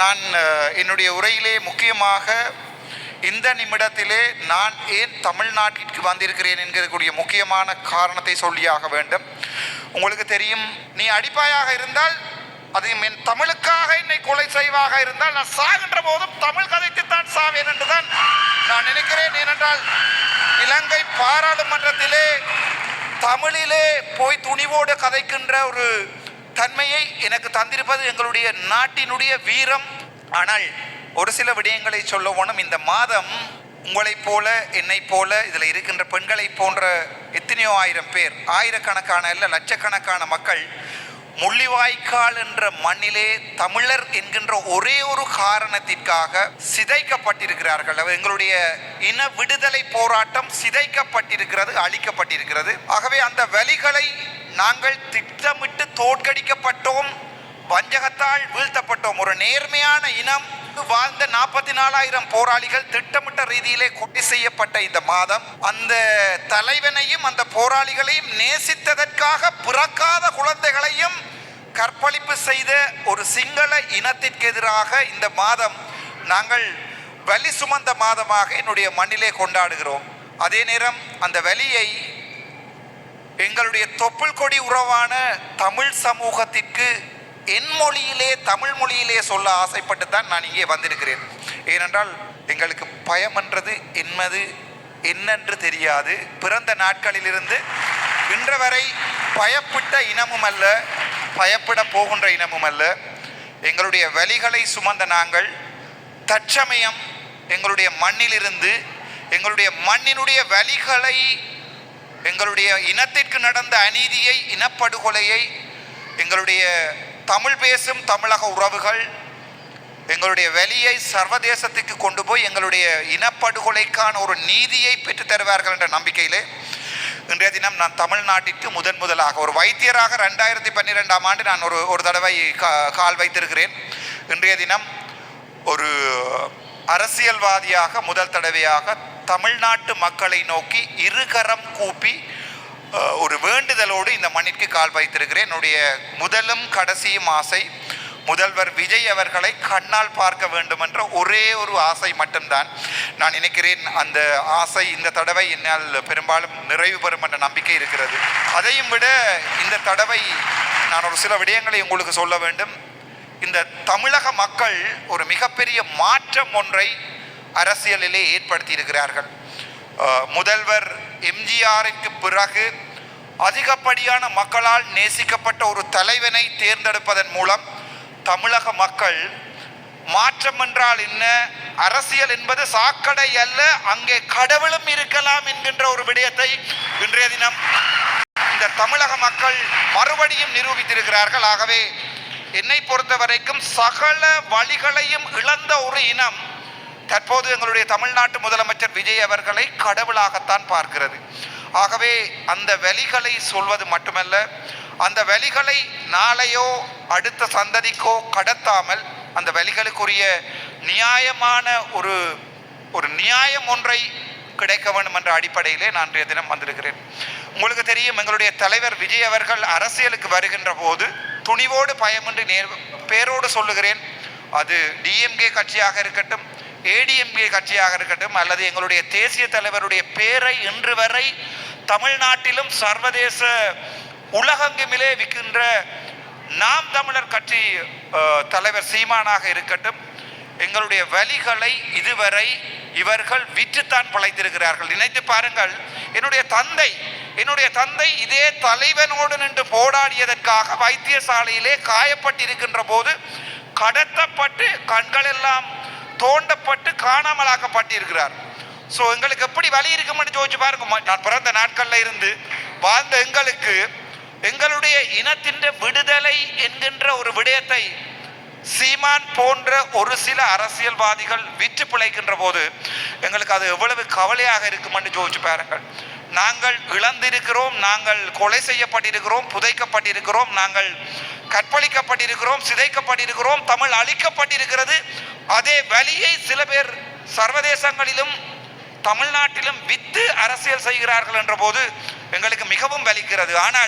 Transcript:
நான் என்னுடைய உரையிலே முக்கியமாக இந்த நிமிடத்திலே நான் ஏன் தமிழ்நாட்டிற்கு வந்திருக்கிறேன் என்கிறக்கூடிய முக்கியமான காரணத்தை சொல்லியாக வேண்டும். உங்களுக்கு தெரியும், நீ அடிப்பாயாக இருந்தால் அது என் தமிழுக்காக என்னை கொலை செய்வாக இருந்தால் நான் சாகின்ற போதும் தமிழ் கதைக்குத்தான் சாவேன் என்றுதான் நான் நினைக்கிறேன். ஏனென்றால் இலங்கை பாராளுமன்றத்திலே தமிழிலே போய் துணிவோடு கதைக்கின்ற ஒரு தன்மையை எனக்கு தந்திருப்பது எங்களுடைய நாட்டினுடைய வீரம். ஆனால் ஒரு சில விடயங்களை சொல்ல வேணும். இந்த மாதம் உங்களைப் போல என்னை போல இதில் இருக்கின்ற பெண்களை போன்ற எத்தனையோ ஆயிரம் பேர், ஆயிரக்கணக்கான அல்ல லட்சக்கணக்கான மக்கள் முள்ளிவாய்க்கால் என்ற மண்ணிலே தமிழர் என்கின்ற ஒரே ஒரு காரணத்திற்காக சிதைக்கப்பட்டிருக்கிறார்கள். எங்களுடைய இன விடுதலை போராட்டம் சிதைக்கப்பட்டிருக்கிறது, அழிக்கப்பட்டிருக்கிறது. ஆகவே அந்த வலிகளை நாங்கள் திட்டமிட்டு தோற்கடிக்கப்பட்டோம், வஞ்சகத்தால் வீழ்த்தப்பட்டோம். ஒரு நேர்மையான இனம் வாழ்ந்த 44,000 போராளிகள் திட்டமிட்ட ரீதியிலே கொலை செய்யப்பட்ட இந்த மாதம், அந்த தலைவனையும் அந்த போராளிகளையும் நேசித்ததற்காக பிறக்காத குழந்தைகளையும் கற்பழிப்பு செய்த ஒரு சிங்கள இனத்திற்கு எதிராக இந்த மாதம் நாங்கள் வலி சுமந்த மாதமாக என்னுடைய மண்ணிலே கொண்டாடுகிறோம். அதே நேரம் அந்த வலியை எங்களுடைய தொப்புள் கொடி உறவான தமிழ் சமூகத்திற்கு என் மொழியிலே, தமிழ் மொழியிலே சொல்ல ஆசைப்பட்டு தான் நான் இங்கே வந்திருக்கிறேன். ஏனென்றால் எங்களுக்கு பயம் என்றது என்னென்று தெரியாது. பிறந்த நாட்களிலிருந்து இன்று வரை பயப்பட்ட இனமும் அல்ல, பயப்பட போகின்ற இனமும் அல்ல. எங்களுடைய வலிகளை சுமந்த நாங்கள் தற்சமயம் எங்களுடைய மண்ணிலிருந்து எங்களுடைய மண்ணினுடைய வலிகளை, எங்களுடைய இனத்திற்கு நடந்த அநீதியை, இனப்படுகொலையை எங்களுடைய தமிழ் பேசும் தமிழக உறவுகள் எங்களுடைய வலியை சர்வதேசத்துக்கு கொண்டு போய் எங்களுடைய இனப்படுகொலைக்கான ஒரு நீதியை பெற்றுத் தருவார்கள் என்ற நம்பிக்கையிலே இன்றைய தினம் நான் தமிழ்நாட்டிற்கு முதலாக ஒரு வைத்தியராக 2012ஆம் ஆண்டு நான் ஒரு தடவை கால் வைத்திருக்கிறேன். இன்றைய தினம் ஒரு அரசியல்வாதியாக முதல் தடவையாக தமிழ்நாட்டு மக்களை நோக்கி இருகரம் கூப்பி ஒரு வேண்டுதலோடு இந்த மண்ணிற்கு கால் வைத்திருக்கிறேன். என்னுடைய முதலும் கடைசியும் ஆசை முதல்வர் விஜய் அவர்களை கண்ணால் பார்க்க வேண்டும் என்ற ஒரே ஒரு ஆசை மட்டும்தான். நான் நினைக்கிறேன் அந்த ஆசை இந்த தடவை என்னால் பெரும்பாலும் நிறைவு பெறும் என்ற நம்பிக்கை இருக்கிறது. அதையும் விட இந்த தடவை நான் ஒரு சில விடயங்களை உங்களுக்கு சொல்ல வேண்டும். இந்த தமிழக மக்கள் ஒரு மிகப்பெரிய மாற்றம் ஒன்றை அரசியலிலே ஏற்படுத்தி இருக்கிறார்கள். முதல்வர் எம்ஜிஆருக்கு பிறகு அதிகப்படியான மக்களால் நேசிக்கப்பட்ட ஒரு தலைவனை தேர்ந்தெடுப்பதன் மூலம் தமிழக மக்கள் மாற்றம் என்றால் என்ன, அரசியல் என்பது சாக்கடை அல்ல, அங்கே கடவுளும் இருக்கலாம் என்கின்ற ஒரு விடயத்தை இன்றைய தினம் இந்த தமிழக மக்கள் மறுபடியும் நிரூபித்திருக்கிறார்கள். ஆகவே என்னை பொறுத்த வரைக்கும் சகல வழிகளையும் இழந்த ஒரு இனம் தற்போது எங்களுடைய தமிழ்நாட்டு முதலமைச்சர் விஜய் அவர்களை கடவுளாகத்தான் பார்க்கிறது. ஆகவே அந்த வலிகளை சொல்வது மட்டுமல்ல, அந்த வலிகளை நாளையோ அடுத்த சந்ததிக்கோ கடத்தாமல் அந்த வலிகளுக்குரிய நியாயமான ஒரு நியாயம் ஒன்றை கிடைக்க வேண்டும் என்ற அடிப்படையிலே நான் இன்றைய தினம் வந்திருக்கிறேன். உங்களுக்கு தெரியும், எங்களுடைய தலைவர் விஜய் அவர்கள் அரசியலுக்கு வருகின்ற போது துணிவோடு பயமின்றி பேரோடு சொல்லுகிறேன், அது டிஎம்கே கட்சியாக இருக்கட்டும், ஏடிஎம்கே கட்சியாக இருக்கட்டும், அல்லது எங்களுடைய தேசிய தலைவருடைய பேரை இன்று வரை தமிழ்நாட்டிலும் சர்வதேச உலகெங்குமிலே விற்கின்ற நாம் தமிழர் கட்சி தலைவர் சீமானாக இருக்கட்டும், எங்களுடைய வலிகளை இதுவரை இவர்கள் விற்றுத்தான் பழைத்திருக்கிறார்கள். நினைத்து பாருங்கள், என்னுடைய தந்தை இதே தலைவனோடு நின்று போராடியதற்காக வைத்தியசாலையிலே காயப்பட்டிருக்கின்ற போது கடத்தப்பட்டு கண்களெல்லாம் தோண்டப்பட்டு காணாமலாக்கப்பட்டிருக்கிறார். ஸோ எங்களுக்கு எப்படி வலி இருக்குமென்னு யோசிச்சு பாருங்க. நான் பிறந்த நாட்களில் இருந்து வாழ்ந்த எங்களுக்கு எங்களுடைய இனத்தின் விடுதலை என்கின்ற ஒரு விடயத்தை சீமான் போன்ற ஒரு சில அரசியல்வாதிகள் விற்று பிழைக்கின்ற போது எங்களுக்கு அது எவ்வளவு கவலையாக இருக்குமென்னு யோசிச்சு பாருங்கள். நாங்கள் இழந்திருக்கிறோம், நாங்கள் கொலை செய்யப்பட்டிருக்கிறோம், புதைக்கப்பட்டிருக்கிறோம், நாங்கள் கற்பழிக்கப்பட்டிருக்கிறோம், சிதைக்கப்பட்டிருக்கிறோம், தமிழ் அழிக்கப்பட்டிருக்கிறது. அதே வலியை சில பேர் சர்வதேசங்களிலும் தமிழ்நாட்டிலும் வித்து அரசியல் செய்கிறார்கள் என்ற போது எங்களுக்கு மிகவும் வலிக்கிறது. ஆனால்